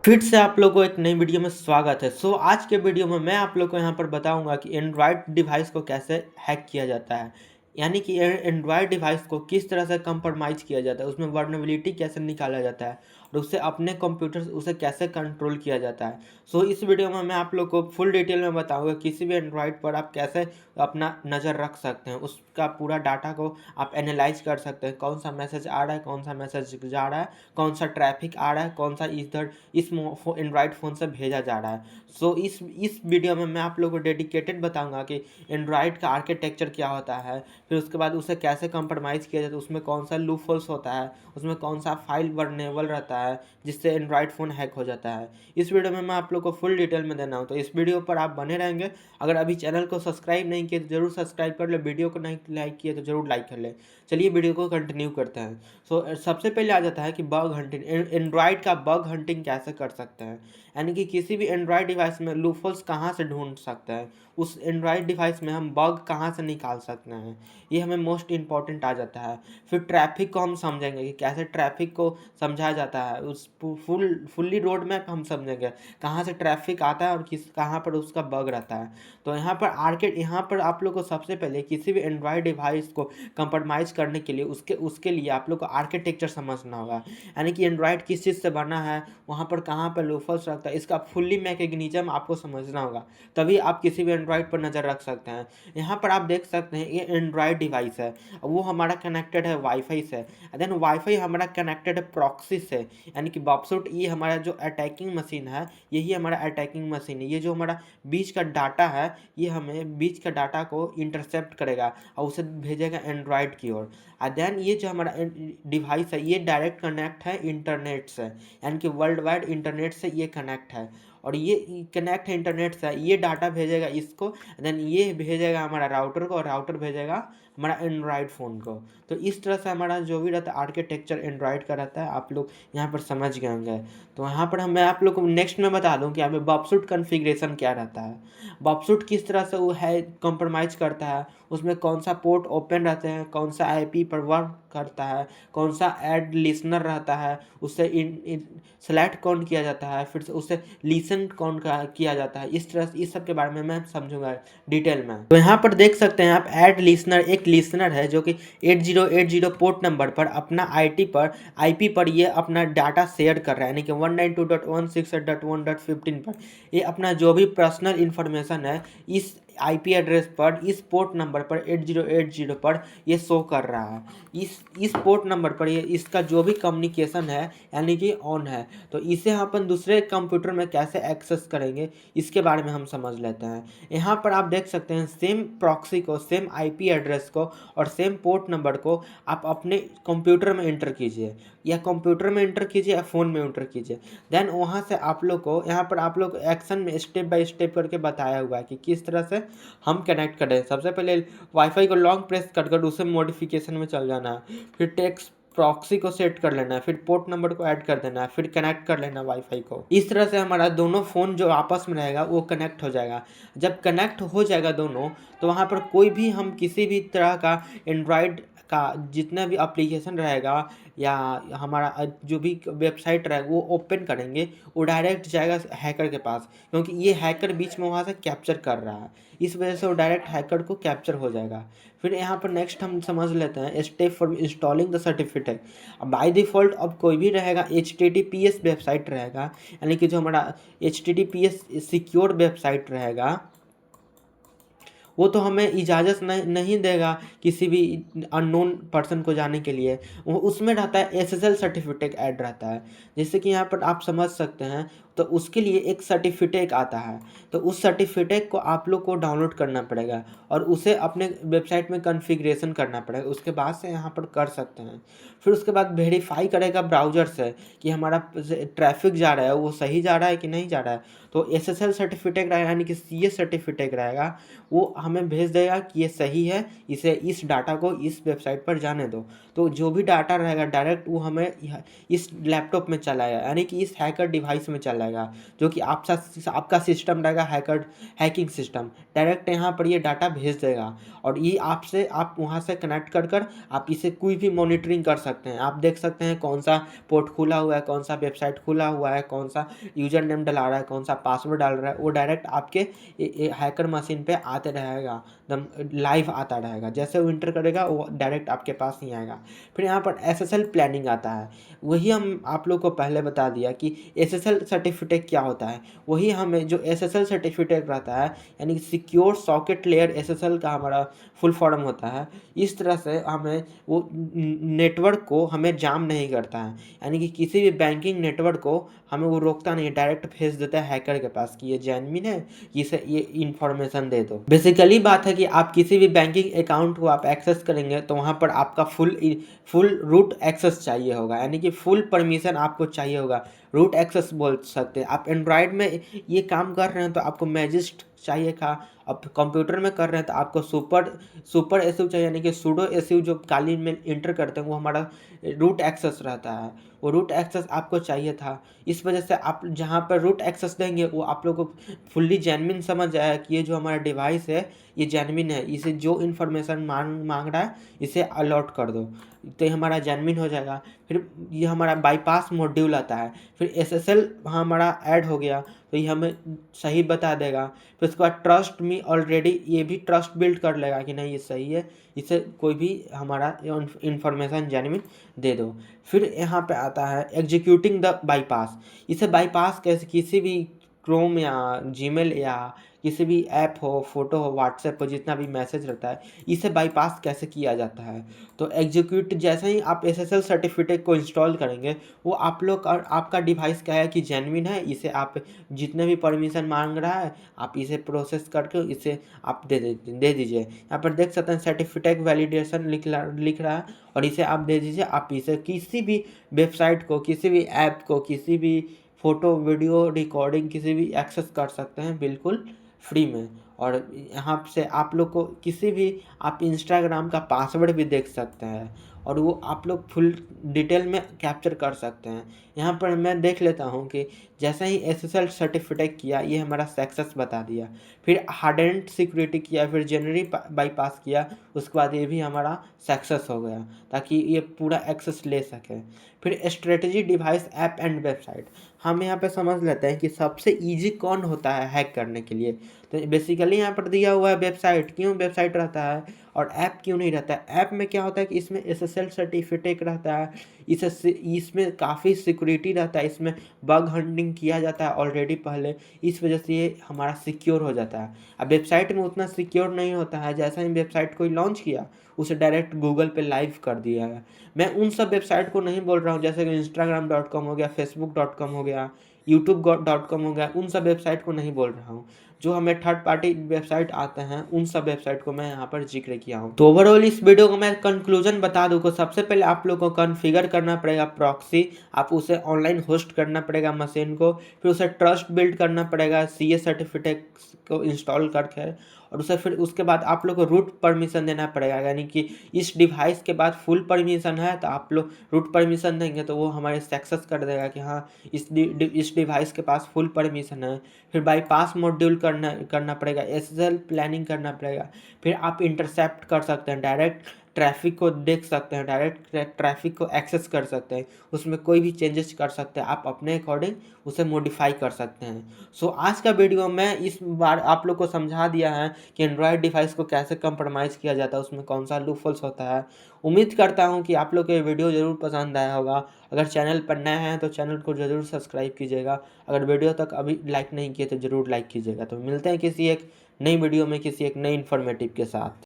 फिर से आप लोगों को एक नई वीडियो में स्वागत है। आज के वीडियो में मैं आप लोग को यहाँ पर बताऊंगा कि एंड्रॉयड डिवाइस को कैसे हैक किया जाता है, यानी कि एंड्रॉयड डिवाइस को किस तरह से कंप्रोमाइज़ किया जाता है, उसमें वर्नेबिलिटी कैसे निकाला जाता है और उससे अपने कंप्यूटर से उसे कैसे कंट्रोल किया जाता है। इस वीडियो में मैं आप लोग को फुल डिटेल में बताऊंगा किसी भी एंड्रॉयड पर आप कैसे अपना नज़र रख सकते हैं, उसका पूरा डाटा को आप एनालाइज कर सकते हैं, कौन सा मैसेज आ रहा है, कौन सा मैसेज जा रहा है, कौन सा ट्रैफिक आ रहा है, कौन सा इधर इस एंड्रॉयड फ़ोन से भेजा जा रहा है। इस वीडियो में मैं आप लोगों को डेडिकेटेड बताऊंगा कि एंड्रॉयड का आर्किटेक्चर क्या होता है, फिर उसके बाद उसे कैसे कंप्रोमाइज़ किया जाता है, उसमें कौन सा लूप होल्स होता है, उसमें कौन सा फाइल वर्नेबल रहता है जिससे एंड्रॉयड फ़ोन हैक हो जाता है। इस वीडियो में मैं आप लोग को फुल डिटेल में देना हूँ, तो इस वीडियो पर आप बने रहेंगे। अगर अभी चैनल को सब्सक्राइब नहीं किए तो जरूर सब्सक्राइब कर ले, वीडियो को नहीं लाइक किए तो जरूर लाइक कर ले। चलिए वीडियो को कंटिन्यू करते हैं। सबसे पहले आ जाता है कि बग हंटिंग। एंड्रॉयड का बग हंटिंग कैसे कर सकते हैं, यानी कि किसी भी एंड्रॉयड डिवाइस में लूपहोल्स कहाँ से ढूंढ सकते हैं, उस एंड्रॉयड डिवाइस में हम बग कहाँ से निकाल सकते हैं, ये हमें मोस्ट इंपॉर्टेंट आ जाता है। फिर ट्रैफिक को हम समझेंगे कि कैसे ट्रैफिक को समझाया जाता है, उस फुल्ली रोड मैप हम समझेंगे कहाँ से ट्रैफिक आता है और कहाँ पर उसका बग रहता है। तो यहाँ पर आप लोग को सबसे पहले किसी भी एंड्रॉयड डिवाइस को कंप्रोमाइज़ करने के लिए उसके उसके लिए आप लोग को आर्किटेक्चर समझना होगा, यानी कि एंड्रॉयड किस चीज़ से बना है, वहाँ पर कहाँ पर लूपहोल्स रखता है, इसका फुल्ली मैकेनिज्म आपको समझना होगा, तभी आप किसी भी एंड्रॉयड पर नज़र रख सकते हैं। यहाँ पर आप देख सकते हैं ये एंड्रॉयड डिवाइस है, वो हमारा कनेक्टेड है वाईफाई से, देन वाईफाई हमारा कनेक्टेड है प्रॉक्सी से, यानी कि बॉक्सुट ये हमारा जो अटैकिंग मशीन है, यही हमारा अटैकिंग मशीन है। ये जो हमारा बीच का डाटा है, ये हमें बीच का डाटा को इंटरसेप्ट करेगा और उसे भेजेगा एंड्रॉयड की ओर। देन ये जो हमारा डिवाइस है ये डायरेक्ट कनेक्ट है इंटरनेट से, यानी कि वर्ल्ड वाइड इंटरनेट से ये कनेक्ट है, और ये कनेक्ट है इंटरनेट से, ये डाटा भेजेगा इसको, देन ये भेजेगा हमारा राउटर को और राउटर भेजेगा हमारा एंड्रॉयड फ़ोन को। तो इस तरह से हमारा जो भी रहता है आर्किटेक्चर एंड्रॉयड का रहता है, आप लोग यहाँ पर समझ गए होंगे। तो यहाँ पर मैं आप लोग को नेक्स्ट में बता दूँ कि यहाँ पे बॉक्सुट कॉन्फ़िगरेशन क्या रहता है, बॉक्सुट किस तरह से वो है कंप्रोमाइज़ करता है, उसमें कौन सा पोर्ट ओपन रहते हैं, कौन सा आईपी पर वर्क करता है, कौन सा ऐड लिसनर रहता है, उससे सेलेक्ट कौन किया जाता है, फिर से उससे लिसन कौन किया जाता है, इस तरह से इस सब के बारे में मैं समझूंगा डिटेल में। तो यहाँ पर देख सकते हैं आप ऐड लिसनर, एक लिसनर है जो कि 8080 पोर्ट नंबर पर अपना आईपी पर ये अपना डाटा शेयर कर रहा है, यानी कि 192.168.1.15 पर ये अपना जो भी पर्सनल इंफॉर्मेशन है इस आईपी एड्रेस पर, इस पोर्ट नंबर पर 8080 पर ये शो कर रहा है। इस पोर्ट नंबर पर ये इसका जो भी कम्युनिकेशन है यानी कि ऑन है। तो इसे हम अपन दूसरे कंप्यूटर में कैसे एक्सेस करेंगे इसके बारे में हम समझ लेते हैं। यहाँ पर आप देख सकते हैं सेम प्रॉक्सी को, सेम आईपी एड्रेस को और सेम पोर्ट नंबर को आप अपने कंप्यूटर में इंटर कीजिए, या कंप्यूटर में इंटर कीजिए या फ़ोन में इंटर कीजिए। देन वहाँ से आप लोग को यहाँ पर आप लोग एक्शन में स्टेप बाय स्टेप करके बताया हुआ है कि किस तरह से हम कनेक्ट करें। सबसे पहले वाईफाई को लॉन्ग प्रेस कर कर उसे मॉडिफिकेशन में चल जाना है, फिर टेक्स्ट प्रॉक्सी को सेट कर लेना है, फिर पोर्ट नंबर को ऐड कर देना है, फिर कनेक्ट कर लेना वाईफाई को। इस तरह से हमारा दोनों फ़ोन जो आपस में रहेगा वो कनेक्ट हो जाएगा। जब कनेक्ट हो जाएगा दोनों, तो वहाँ पर कोई भी हम किसी भी तरह का एंड्रॉयड का जितना भी एप्लीकेशन रहेगा या हमारा जो भी वेबसाइट रहेगा वो ओपन करेंगे, वो डायरेक्ट जाएगा हैकर के पास, क्योंकि ये हैकर बीच में वहाँ से कैप्चर कर रहा है, इस वजह से वो डायरेक्ट हैकर को कैप्चर हो जाएगा। फिर यहाँ पर नेक्स्ट हम समझ लेते हैं step for installing the certificate. अब बाय डिफ़ॉल्ट अब कोई भी रहेगा HTTPS वेबसाइट रहेगा, यानी कि जो हमारा HTTPS सिक्योर वेबसाइट रहेगा, वो तो हमें इजाज़त नहीं देगा किसी भी अननोन पर्सन को जाने के लिए। वो उसमें रहता है SSL सर्टिफिकेट ऐड रहता है, जैसे कि यहाँ पर आप समझ सकते हैं। तो उसके लिए एक सर्टिफिकेट आता है, तो उस सर्टिफिकेट को आप लोग को डाउनलोड करना पड़ेगा और उसे अपने वेबसाइट में कॉन्फ़िगरेशन करना पड़ेगा, उसके बाद से यहाँ पर कर सकते हैं। फिर उसके बाद वेरीफाई करेगा ब्राउज़र से कि हमारा ट्रैफिक जा रहा है वो सही जा रहा है कि नहीं जा रहा है। तो SSL सर्टिफिकेट रहेगा, यानी कि CS सर्टिफिकेट रहेगा, वो हमें भेज देगा कि ये सही है, इसे इस डाटा को इस वेबसाइट पर जाने दो। तो जो भी डाटा रहेगा डायरेक्ट वो हमें इस लैपटॉप में चलाएगा, यानी कि इस हैकर डिवाइस में चलाएगा, जो कि आपका सिस्टम रहेगा हैकिंग सिस्टम। डायरेक्ट यहाँ पर ये डाटा भेज देगा और ये आप वहाँ से कनेक्ट कर आप इसे कोई भी मॉनिटरिंग कर सकते हैं। आप देख सकते हैं कौन सा पोर्ट खुला हुआ है, कौन सा वेबसाइट खुला हुआ है, कौन सा यूजर नेम डला रहा है, कौन सा पासवर्ड डाल रहा है। वो डायरेक्ट आपके हैकर मशीन पे आते रहेगा, एकदम लाइव आता रहेगा। जैसे वो इंटर करेगा वो डायरेक्ट आपके पास ही आएगा। फिर यहाँ पर SSL प्लानिंग आता है। वही हम आप लोग को पहले बता दिया कि SSL सर्टिफिकेट क्या होता है। वही हमें जो SSL सर्टिफिकेट रहता है, यानी सिक्योर सॉकेट लेयर SSL का हमारा फुल फॉर्म होता है। इस तरह से हमें वो नेटवर्क को हमें जाम नहीं करता है, यानी कि किसी भी बैंकिंग नेटवर्क को हमें वो रोकता नहीं है, डायरेक्ट भेज देता है हैकर के पास कि ये जेन्युइन है, इसे ये इन्फॉर्मेशन दे दो। बेसिकली बात है कि आप किसी भी बैंकिंग अकाउंट को आप एक्सेस करेंगे तो वहाँ पर आपका फुल रूट एक्सेस चाहिए होगा, यानी कि फुल परमिशन आपको चाहिए होगा। रूट एक्सेस बोल सकते हैं। आप एंड्रॉयड में ये काम कर रहे हैं तो आपको मैजिस्ट चाहिए था। अब कंप्यूटर में कर रहे हैं तो आपको सुपर एसयू चाहिए, यानी कि सूडो एसयू जो कालीन में इंटर करते हैं वो हमारा रूट एक्सेस रहता है। वो रूट एक्सेस आपको चाहिए था। इस वजह से आप जहाँ पर रूट एक्सेस देंगे वो आप लोग को फुल्ली जेन्युइन समझ जाएगा कि ये जो हमारा डिवाइस है ये जेन्युइन है, इसे जो इन्फॉर्मेशन मांग रहा है इसे अलॉट कर दो, तो ये हमारा जेन्युइन हो जाएगा। फिर ये हमारा बाईपास मॉड्यूल आता है। फिर SSL हमारा ऐड हो गया तो ये हमें सही बता देगा। फिर उसके बाद ट्रस्ट मी ऑलरेडी, ये भी ट्रस्ट बिल्ड कर लेगा कि नहीं ये सही है, इसे कोई भी हमारा इंफॉर्मेशन जेन्युइन दे दो। फिर यहाँ पे आता है एग्जीक्यूटिंग द बाईपास। इसे बाईपास कैसे, किसी भी क्रोम या जीमेल या किसी भी ऐप हो, फोटो हो, व्हाट्सएप हो, जितना भी मैसेज रहता है इसे बाईपास कैसे किया जाता है। तो एग्जीक्यूट जैसे ही आप SSL सर्टिफिकेट को इंस्टॉल करेंगे वो आप लोग और आपका डिवाइस क्या है कि जेन्युइन है, इसे आप जितने भी परमिशन मांग रहा है आप इसे प्रोसेस करके इसे आप दे दीजिए। यहाँ पर देख सकते हैं सर्टिफिकेट वैलिडेशन लिख रहा है और इसे आप दे दीजिए। आप इसे किसी भी वेबसाइट को, किसी भी ऐप को, किसी भी फ़ोटो वीडियो रिकॉर्डिंग किसी भी एक्सेस कर सकते हैं बिल्कुल फ्री में। और यहाँ से आप लोग को किसी भी आप इंस्टाग्राम का पासवर्ड भी देख सकते हैं और वो आप लोग फुल डिटेल में कैप्चर कर सकते हैं। यहाँ पर मैं देख लेता हूँ कि जैसे ही SSL सर्टिफिकेट किया ये हमारा सक्सेस बता दिया, फिर हार्डेंड सिक्योरिटी किया, फिर जनरली बाईपास किया, उसके बाद ये भी हमारा सक्सेस हो गया ताकि ये पूरा एक्सेस ले सके। फिर strategy device app and website, हम यहाँ पे समझ लेते हैं कि सबसे इजी कौन होता है हैक करने के लिए। तो बेसिकली यहाँ पर दिया हुआ है वेबसाइट, क्यों वेबसाइट रहता है और ऐप क्यों नहीं रहता है। ऐप में क्या होता है कि इसमें SSL सर्टिफिकेट रहता है, इसमें काफ़ी सिक्योरिटी रहता है, इसमें बग हंटिंग किया जाता है ऑलरेडी पहले, इस वजह से ये हमारा सिक्योर हो जाता है। अब वेबसाइट में उतना सिक्योर नहीं होता है, जैसा ही वेबसाइट कोई लॉन्च किया उसे डायरेक्ट गूगल पे लाइव कर दिया है। मैं उन सब वेबसाइट को नहीं बोल रहा हूँ जैसे कि Instagram.com हो गया, Facebook.com हो गया, YouTube.com हो गया, उन सब वेबसाइट को नहीं बोल रहा हूँ। जो हमें थर्ड पार्टी वेबसाइट आते हैं उन सब वेबसाइट को मैं यहाँ पर जिक्र किया हूँ। तो ओवरऑल इस वीडियो को मैं कंक्लूजन बता दूँ को सबसे पहले आप लोग को कॉन्फ़िगर करना पड़ेगा प्रॉक्सी, आप उसे ऑनलाइन होस्ट करना पड़ेगा मशीन को, फिर उसे ट्रस्ट बिल्ड करना पड़ेगा CA सर्टिफिकेट को इंस्टॉल करके, और उसे फिर उसके बाद आप लोग को रूट परमिशन देना पड़ेगा, यानी कि इस डिवाइस के बाद फुल परमिशन है तो आप लोग रूट परमिशन देंगे तो वो हमारे सक्सेस कर देगा कि हाँ इस डिवाइस के पास फुल परमिशन है। फिर बाईपास मॉड्यूल करना पड़ेगा, SSL प्लानिंग करना पड़ेगा। फिर आप इंटरसेप्ट कर सकते हैं, डायरेक्ट ट्रैफिक को देख सकते हैं, डायरेक्ट ट्रैफिक को एक्सेस कर सकते हैं, उसमें कोई भी चेंजेस कर सकते हैं, आप अपने अकॉर्डिंग उसे मॉडिफाई कर सकते हैं। सो आज का वीडियो में इस बार आप लोग को समझा दिया है कि एंड्रॉयड डिवाइस को कैसे कंप्रोमाइज़ किया जाता है, उसमें कौन सा लूपहोल्स होता है। उम्मीद करता हूँ कि आप लोग को ये वीडियो ज़रूर पसंद आया होगा। अगर चैनल पर नए हैं तो चैनल को ज़रूर सब्सक्राइब कीजिएगा। अगर वीडियो तक अभी लाइक नहीं किए तो ज़रूर लाइक कीजिएगा। तो मिलते हैं किसी एक नई वीडियो में किसी एक नई इन्फॉर्मेटिव के साथ।